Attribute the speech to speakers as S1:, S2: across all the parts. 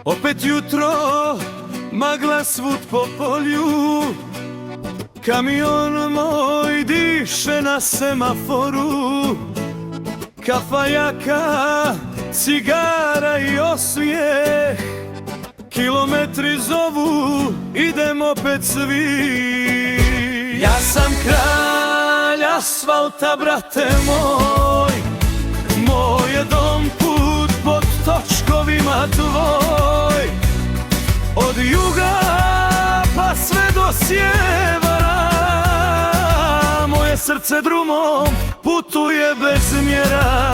S1: Opet jutro, magla svud po polju, kamion moj diše na semaforu. Kafa jaka, cigara i osmijeh, kilometri zovu, idem opet svi. Ja sam kralj asfalta, brate moj, moj je dom put pod točkovima tvoj. Od juga pa sve do sjevera, moje srce drumom putuje bez mjera.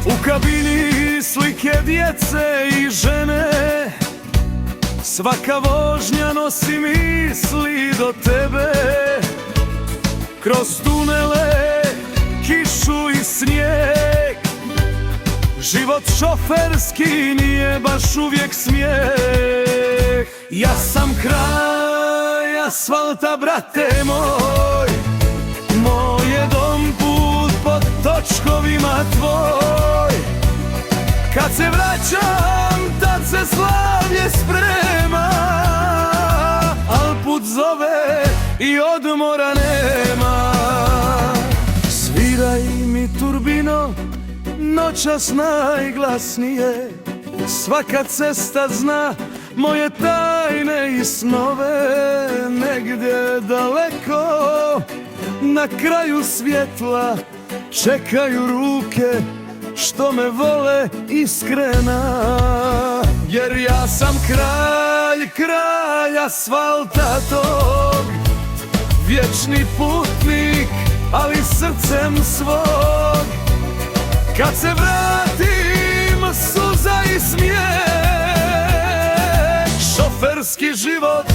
S1: U kabini slike djece i žene, svaka vožnja nosi misli do tebe. Kroz tunele, kišu i snijeg, život šoferski nije baš uvijek smijeh. Ja sam kralj asfalta, brate moj, moj je dom put pod točkovima tvoj. Kad se vraćam, tad se slavlje sprema, al put zove i odmora nema. Sviraj mi turbino, noćas najglasnije, svaka cesta zna moje tajne i snove. Negdje daleko, na kraju svjetla, čekaju ruke što me vole iskrena. Jer ja sam kralj, kralj asfalta tog, vječni putnik, ali srcem svog. Kad se vratim, suza i smijeh, šoferski život